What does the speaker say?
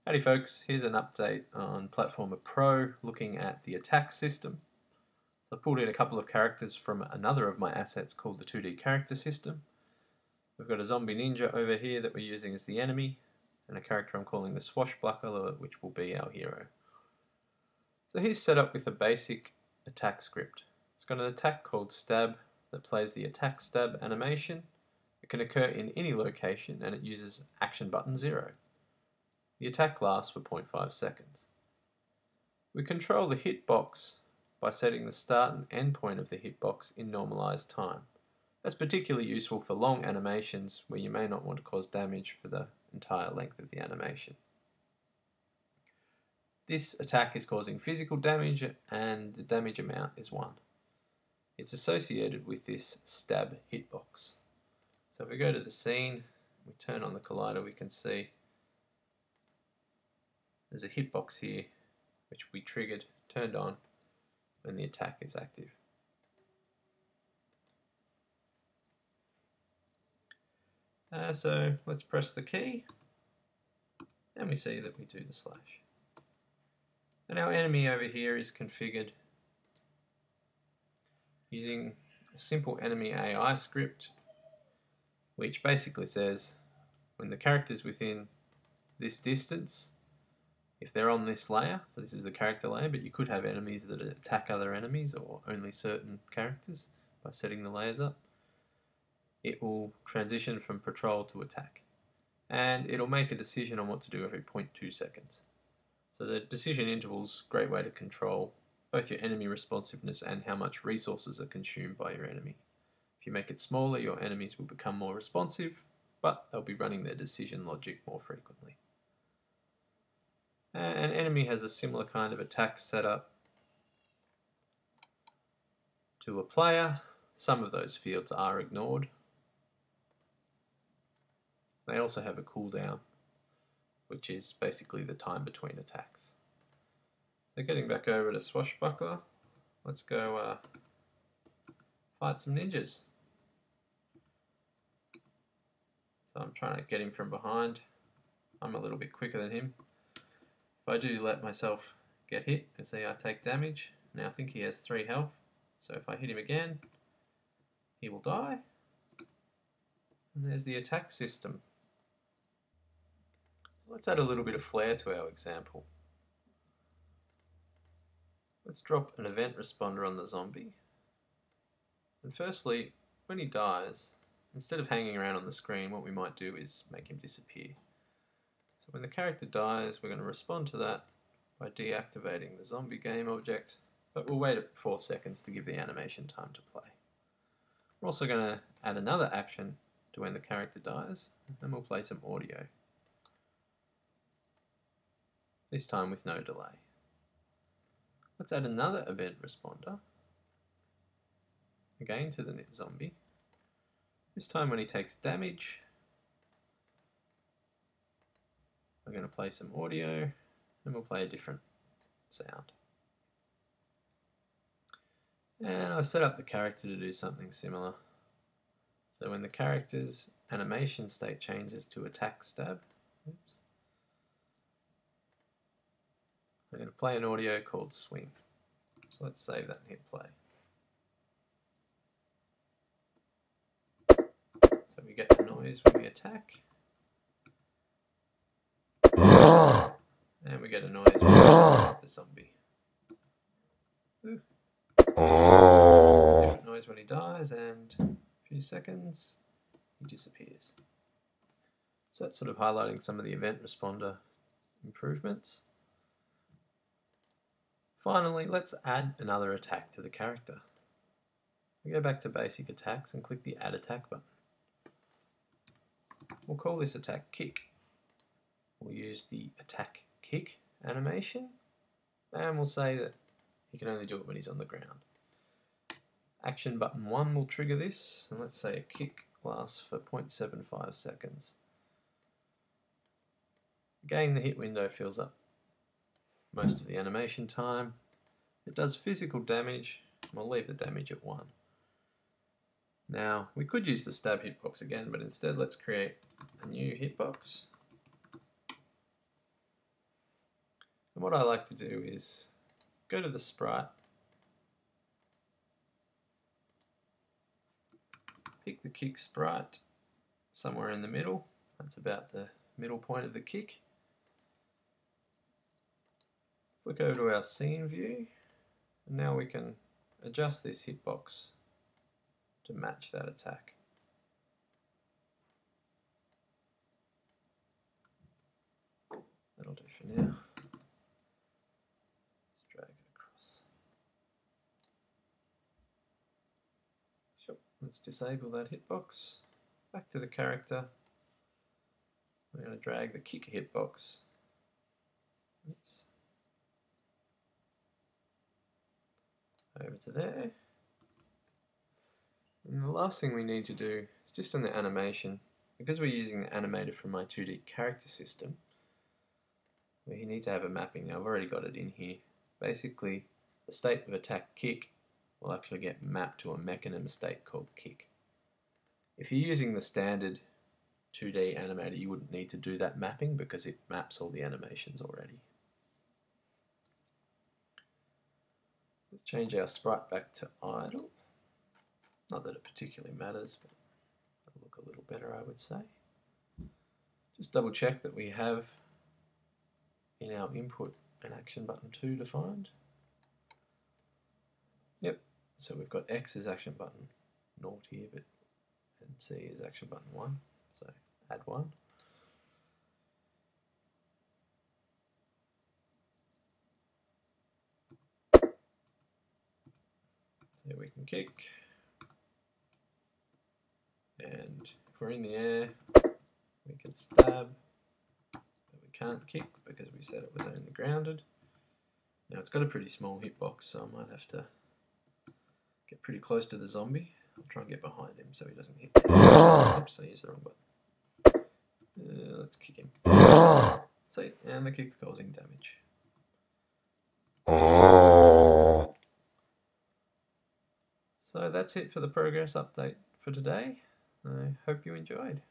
Howdy folks, here's an update on Platformer Pro looking at the attack system. So I've pulled in a couple of characters from another of my assets called the 2D character system. We've got a zombie ninja over here that we're using as the enemy, and a character I'm calling the swashbuckler, which will be our hero. So here's set up with a basic attack script. It's got an attack called stab that plays the attack stab animation. It can occur in any location and it uses action button 0. The attack lasts for 0.5 seconds. We control the hitbox by setting the start and end point of the hitbox in normalized time. That's particularly useful for long animations where you may not want to cause damage for the entire length of the animation. This attack is causing physical damage and the damage amount is 1. It's associated with this stab hitbox. So if we go to the scene, we turn on the collider, we can see there's a hitbox here which we triggered, turned on when the attack is active. So let's press the key and we see that we do the slash. And our enemy over here is configured using a simple enemy AI script which basically says when the character's within this distance, if they're on this layer, so this is the character layer, but you could have enemies that attack other enemies or only certain characters by setting the layers up, it will transition from patrol to attack. And it'll make a decision on what to do every 0.2 seconds. So the decision interval's a great way to control both your enemy responsiveness and how much resources are consumed by your enemy. If you make it smaller, your enemies will become more responsive, but they'll be running their decision logic more frequently. An enemy has a similar kind of attack setup to a player. Some of those fields are ignored. They also have a cooldown, which is basically the time between attacks. So getting back over to Swashbuckler, let's go fight some ninjas. So I'm trying to get him from behind. I'm a little bit quicker than him. If I do let myself get hit, you see I take damage. Now I think he has 3 health, so if I hit him again, he will die. And there's the attack system. Let's add a little bit of flair to our example. Let's drop an event responder on the zombie. And firstly, when he dies, instead of hanging around on the screen, what we might do is make him disappear. So when the character dies, we're going to respond to that by deactivating the zombie game object, but we'll wait 4 seconds to give the animation time to play. We're also going to add another action to when the character dies, and we'll play some audio. This time with no delay. Let's add another event responder, again to the zombie. This time when he takes damage, we're going to play some audio and we'll play a different sound. And I've set up the character to do something similar. So when the character's animation state changes to attack stab, I'm going to play an audio called swing. So let's save that and hit play. So we get the noise when we attack. And we get a noise when we hit the zombie. Ooh. Different noise when he dies, and a few seconds, he disappears. So that's sort of highlighting some of the event responder improvements. Finally, let's add another attack to the character. We go back to basic attacks and click the add attack button. We'll call this attack kick. We'll use the attack kick animation, and we'll say that he can only do it when he's on the ground. Action button 1 will trigger this, and let's say a kick lasts for 0.75 seconds. Again, the hit window fills up most of the animation time. It does physical damage, and we'll leave the damage at 1. Now, we could use the stab hitbox again, but instead let's create a new hitbox. And what I like to do is go to the sprite, pick the kick sprite somewhere in the middle. That's about the middle point of the kick. Flick over to our scene view, and now we can adjust this hitbox to match that attack. That'll do for now. Let's drag it across. Yep. Let's disable that hitbox. Back to the character. We're going to drag the kick hitbox. Oops. Over to there. And the last thing we need to do is just on the animation, because we're using the animator from my 2D character system, we need to have a mapping. Now I've already got it in here. Basically, the state of attack kick will actually get mapped to a mechanism state called kick. If you're using the standard 2D animator, you wouldn't need to do that mapping because it maps all the animations already. Let's change our sprite back to idle. Not that it particularly matters, but it'll look a little better, I would say. Just double check that we have in our input an action button 2 defined. Yep, so we've got X as action button 0 here, but and C is action button 1, so add 1. So we can kick, and if we're in the air, we can stab, but we can't kick because we said it was only grounded. Now it's got a pretty small hitbox, so I might have to get pretty close to the zombie. I'll try and get behind him so he doesn't hit me. Oops, I used the wrong button. Let's kick him. See, and the kick's causing damage. So that's it for the progress update for today. I hope you enjoyed.